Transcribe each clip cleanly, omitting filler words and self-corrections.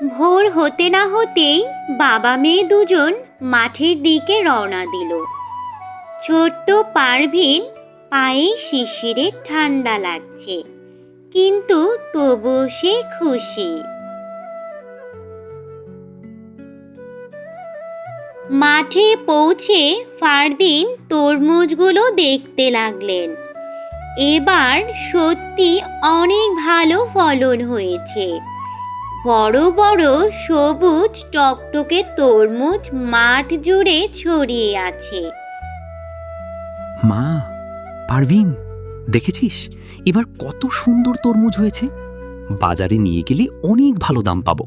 ভোর হতে না হতেই বাবা মেয়ে দুজন মাঠের দিকে রওনা দিল। ছোট্ট পারভিন পায়ে শিশিরে ঠান্ডা লাগছে, কিন্তু তবুও সে খুশি। মাঠে পৌঁছে ফারদিন তরমুজগুলো দেখতে লাগলেন। এবার সত্যি অনেক ভালো ফলন হয়েছে। বড় বড় সবুজ টকটকে তরমুজ মাঠ জুড়ে ছড়িয়ে আছে। মা, পারভিন, দেখেছিস এবার কত সুন্দর তরমুজ হয়েছে? বাজারে নিয়ে গেলে অনেক ভালো দাম পাবো।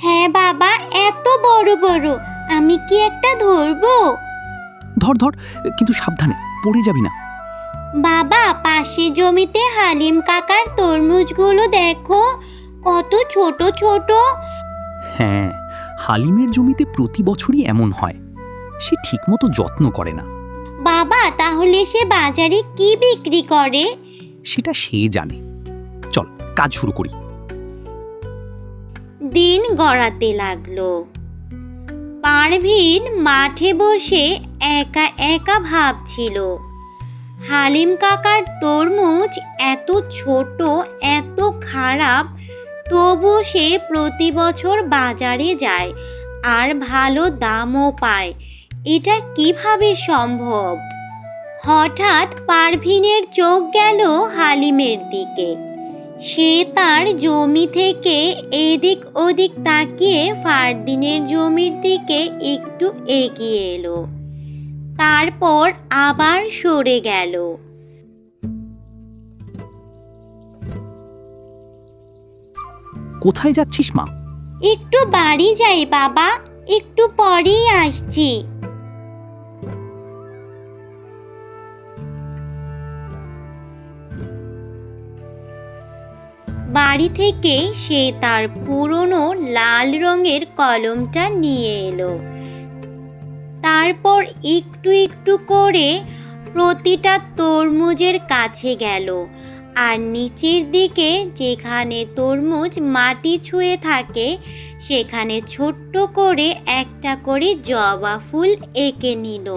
হ্যাঁ বাবা, এত বড় বড়, আমি কি একটা ধরবো? ধর ধর, কিন্তু সাবধানে, পড়ে যাবি না। বাবা, পাশে জমিতে হালিম কাকার তরমুজগুলো দেখো, কত ছোট ছোট। হ্যাঁ, হালিমের জমিতে প্রতি বছরই এমন হয়। সে ঠিকমতো যত্ন করে না। বাবা, তাহলে সে বাজারে কি বিক্রি করে? সেটা সে জানে। চল, কাজ শুরু করি। দিন গড়াতে লাগলো। পারভিন মাঠে বসে একা একা ভাবছিল, হালিম কাকার তরমুজ এত ছোট, এত খারাপ, তবু সে প্রতি বছর বাজারে যায় আর ভালো দামও পায়। এটা কিভাবে সম্ভব? হঠাৎ পারভিনের চোখ গেল হালিমের দিকে। সে তার জমি থেকে এদিক ওদিক তাকিয়ে ফারদিনের জমির দিকে একটু এগিয়ে এলো, তারপর আবার সরে গেল। কোথায় যাচ্ছিস মা? একটু বাড়ি যাই বাবা, একটু পরেই আসছি। বাড়ি থেকে সে তার পুরনো লাল রঙের কলমটা নিয়ে এলো। তারপর একটু একটু করে প্রতিটা তরমুজের কাছে গেল, আর নিচের দিকে যেখানে তরমুজ মাটি ছুঁয়ে থাকে সেখানে ছোট্ট করে একটা করে জবা ফুল এঁকে নিল।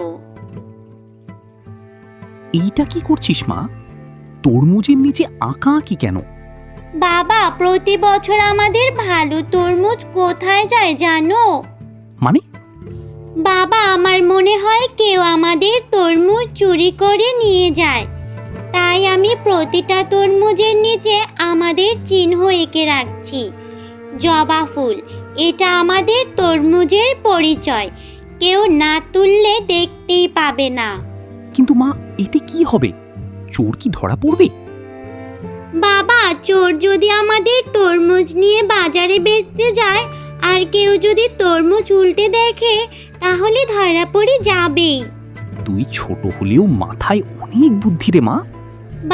এইটা কি করছিস মা? তরমুজের নিচে আঁকা আঁকি কেন? বাবা, প্রতি বছর আমাদের ভালো তরমুজ কোথায় যায় জানো? মানে? বাবা, আমার মনে হয় কেউ আমাদের তরমুজ চুরি করে নিয়ে যায়। তাই আমি প্রতিটা তরমুজের নিচে আমাদের চিহ্ন এঁকে রাখছি। জবা ফুল, এটা আমাদের তরমুজের পরিচয়। কেউ না তুললে দেখতেই পাবে না। কিন্তু মা, এতে কি হবে? চোর কি ধরা পড়বে? বাবা, চোর যদি আমাদের তরমুজ নিয়ে বাজারে বেচতে যায় আর কেউ যদি তরমুজ উল্টে দেখে, তাহলে ধরা পড়ে যাবেই। তুই ছোট হলেও মাথায় অনেক বুদ্ধি রে মা।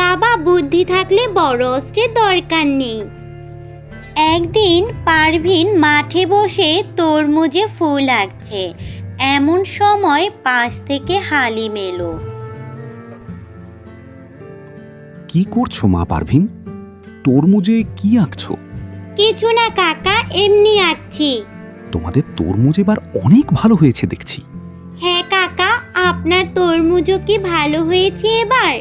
বাবা, বুদ্ধি থাকলে বড় অস্ত্রের দরকার নেই। একদিন পারভিন মাঠে বসে তরমুজে ফুল আঁকছে, এমন সময় পাশ থেকে হালিম এলো। কি করছো মা পারভিন? তরমুজে কি আঁকছো? কিছু না কাকা, এমনি আঁকছি। তোমাদের তরমুজ এবার অনেক ভালো হয়েছে দেখছি। হ্যাঁ কাকা, আপনার তরমুজও কি ভালো হয়েছে এবার?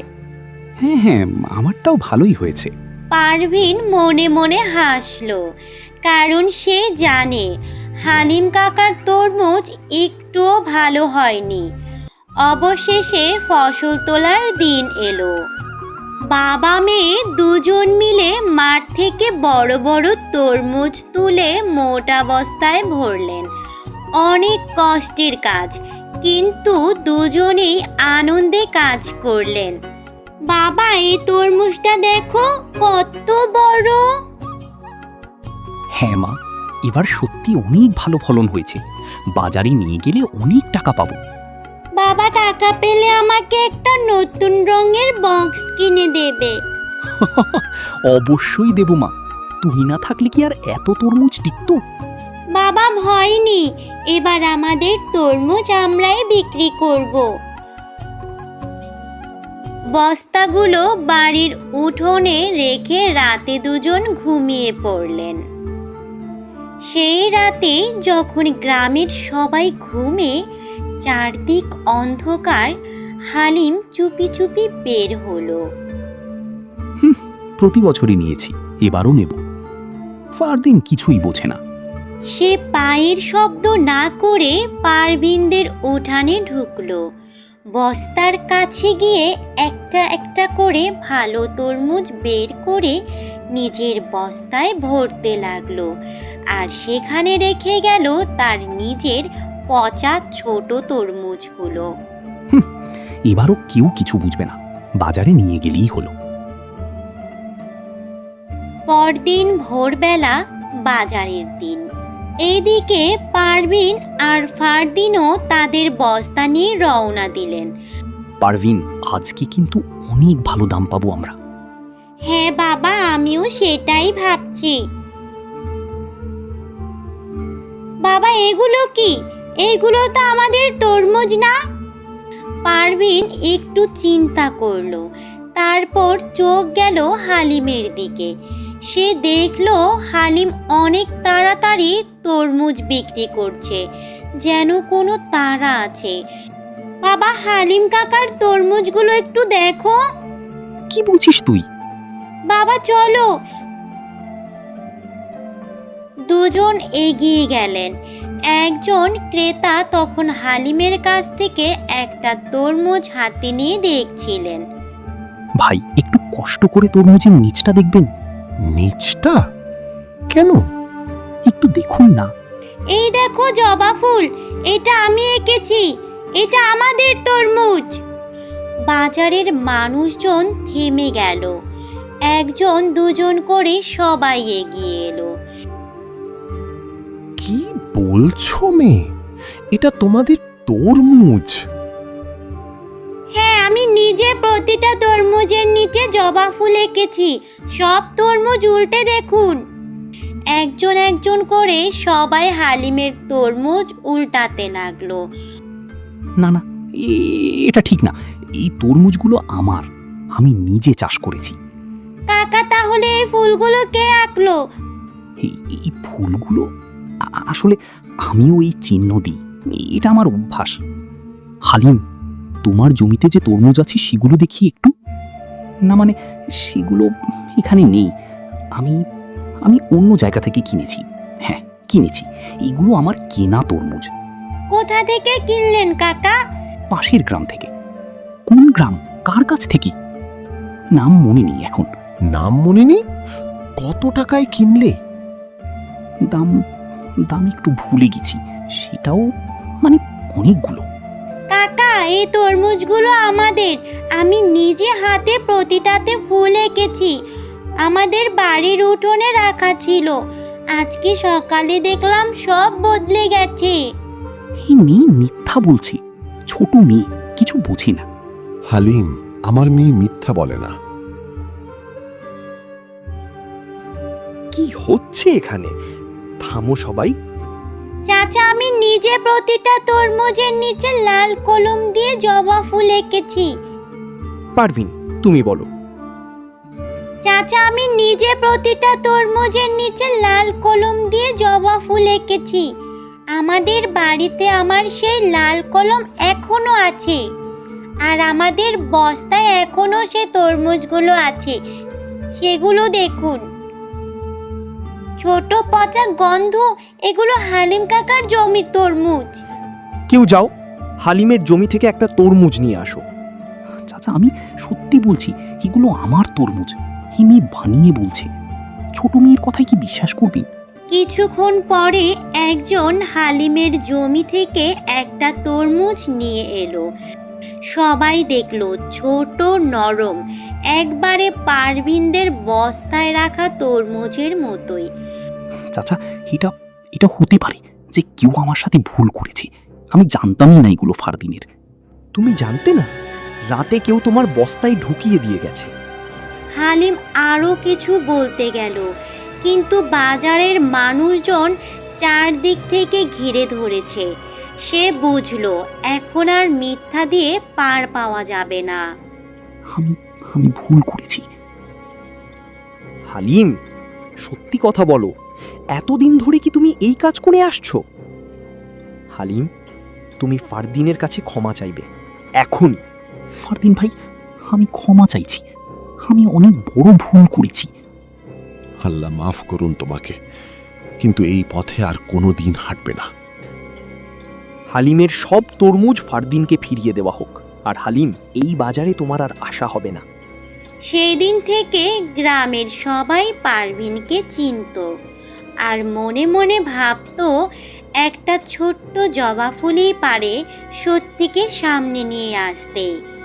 হ্যাঁ হ্যাঁ, আমারটাও ভালোই হয়েছে। পারভিন মনে মনে হাসলো, কারণ সে জানে হালিম কাকার তরমুজ একটুও ভালো হয়নি। অবশেষে ফসল তোলার দিন এলো। বাবা মেয়ে দুজন মিলে মাঠ থেকে বড় বড় তরমুজ তুলে মোটা বস্তায় ভরলেন। অনেক কষ্টের কাজ, কিন্তু দুজনেই আনন্দে কাজ করলেন। বাবা, এই তরমুজটা দেখো কত বড়। হ্যাঁ মা, এবার সত্যি অনেক ভালো ফলন হয়েছে। বাজারে নিয়ে গেলে অনেক টাকা পাবো। বাবা, টাকা পেলে আমাকে একটা নতুন রঙের বক্স কিনে দেবে। অবশ্যই দেব মা। তুই না থাকলে কি আর এত তরমুজ টিকতো? বাবা, ভয় নেই, এবার আমাদের তরমুজ আমরাই বিক্রি করব। বস্তাগুলো বাড়ির উঠোনে রেখে রাতে দুজন ঘুমিয়ে পড়লেন। সেই রাতে যখন গ্রামের সবাই ঘুমে, চারদিক অন্ধকার, হালিম চুপি চুপি বের হলো। প্রতি বছরই নিয়েছি, এবারও নেব। ফারদিন কিছুই বোঝে না। সে পায়ের শব্দ না করে পারভিনদের উঠানে ঢুকলো। বস্তার কাছে গিয়ে একটা একটা করে ভালো তরমুজ বের করে নিজের বস্তায় ভরতে লাগলো, আর সেখানে রেখে গেল তার নিজের পচা ছোট তরমুজগুলো। এবারও কেউ কিছু বুঝবে না, বাজারে নিয়ে গেলেই হলো। পরদিন ভোরবেলা বাজারের দিন। এইদিকে পারভিন আর ফারদিনও তাদের বস্তা নিয়ে রওনা দিলেন। পারভিন, আজকে কিন্তু অনেক ভালো দাম পাবো আমরা। হ্যাঁ বাবা, আমিও সেটাই ভাবছি। বাবা, এগুলো কি? এগুলো তো আমাদের তরমুজ না? পারভিন একটু চিন্তা করলো, তারপর চোখ গেল হালিমের দিকে। সে দেখলো হালিম অনেক তাড়াতাড়ি তরমুজ বিক্রি করছে, যেন কোনো তাড়া আছে। বাবা, হালিম কাকার তরমুজগুলো একটু দেখো। কি বলছিস তুই? বাবা চলো। দুজন এগিয়ে গেলেন। একজন ক্রেতা তখন হালিমের কাছ থেকে একটা তরমুজ হাতে নিয়ে দেখছিলেন। ভাই, একটু কষ্ট করে তরমুজের নিচটা দেখবেন। নিচটা কেন? একটু দেখুন না। এই দেখো জবা ফুল, এটা আমি এঁকেছি, এটা আমাদের তরমুজ। বাজারের মানুষজন থেমে গেল। একজন দুজন করে সবাই এগিয়ে এলো। কি বলছো মেয়ে? এটা তোমাদের তরমুজ? হ্যাঁ, আমি নিজে প্রতিটা তরমুজের নিচে জবা ফুল এঁকেছি। সব তরমুজ উল্টে দেখুন। একজন একজন করে সবাই হালিমের তরমুজ উল্টাতে লাগলো। না না, এটা ঠিক না। এই তরমুজগুলো আমার, আমি নিজে চাষ করেছি। কাকা, তাহলে এই ফুলগুলো কে আঁকলো? এই ফুলগুলো আসলে আমিও এই চিহ্ন দিই, এটা আমার অভ্যাস। হালিম, তোমার জমিতে যে তরমুজ আছে সেগুলো দেখি একটু। না মানে, সেগুলো এখানে নেই। আমি আমি অন্য জায়গা থেকে কিনেছি। হ্যাঁ, কিনেছি। এগুলো আমার কেনা তরমুজ। কোথা থেকে কিনলেন কাকা? পাশের গ্রাম থেকে। কোন গ্রাম, কার কাছ থেকে? নাম মনে নেই এখন। নাম মনে নেই? কত টাকায় কিনলে? দাম দাম একটু ভুলে গেছি। সেটাও মানে অনেকগুলো। কাকা, এই তরমুজগুলো আমাদের। আমি নিজে হাতে প্রতিটাতে ফুল এঁকেছি। আমাদের বাড়ির উঠোনে রাখা ছিল। আজকে সকালে দেখলাম সব বদলে গেছে। এই মেয়ে মিথ্যা বলছে। ছোট মেয়ে, কিছু বোঝে না। হালিম, আমার মেয়ে মিথ্যা বলে না। কি হচ্ছে এখানে? থামো সবাই। চাচা, আমি নিজে প্রতিটা তরমুজের নিচে লাল কলম দিয়ে জবা ফুল এঁকেছি। পারভিন, তুমি বলো। চাচা, আমি নিজে প্রতিটা তরমুজের নিচে লাল কলম দিয়ে জবা ফুল এঁকেছি। আমাদের বাড়িতে আমার সেই লাল কলম এখনো আছে, আর আমাদের বস্তায় এখনো সে তরমুজগুলো আছে। সেগুলো দেখুন। ছোট পচা গন্ধ, এগুলো হালিম কাকার জমির তরমুজ। কেউ যাও, হালিমের জমি থেকে একটা তরমুজ নিয়ে আসো। চাচা, আমি সত্যি বলছি, এগুলো আমার তরমুজ। এই মেয়ে বানিয়ে বলছে। ছোট মেয়ের কথায় কি বিশ্বাস করবেন? কিছুক্ষণ পরে একজন হালিমের জমি থেকে একটা তরমুজ নিয়ে এলো। সবাই দেখলো ছোট, নরম, একবারে পারভিনদের বস্তায় রাখা তরমুজের মতোই। চাচা, এটা এটা হতে পারে যে কেউ আমার সাথে ভুল করেছে। আমি জানতামই না এগুলো ফারদিনের। তুমি জানতে না? রাতে কেউ তোমার বস্তায় ঢুকিয়ে দিয়ে গেছে। হালিম আরও কিছু বলতে গেল, কিন্তু বাজারের মানুষজন চারদিক থেকে ঘিরে ধরেছে। সে বুঝলো এখন আর মিথ্যা দিয়ে পার পাওয়া যাবে না। আমি ভুল করেছি। হালিম, সত্যি কথা বলো, এতদিন ধরে কি তুমি এই কাজ করে আসছো? হালিম, তুমি ফারদিনের কাছে ক্ষমা চাইবে এখনই। ফারদিন ভাই, আমি ক্ষমা চাইছি। আমি অনেক বড় ভুল করেছি। আল্লাহ মাফ করুন তোমাকে, কিন্তু এই পথে আর কোনো দিন হাঁটবে না। হালিমের সব তরমুজ ফারদিনকে ফিরিয়ে দেওয়া হোক। আর হালিম, এই বাজারে তোমার আর আশা হবে না। সেই দিন থেকে গ্রামের সবাই পারভিনকে চিনত আর মনে মনে ভাবতো একটা ছোট্ট জবা ফুলই পারে সত্যিকে সামনে নিয়ে আসতে।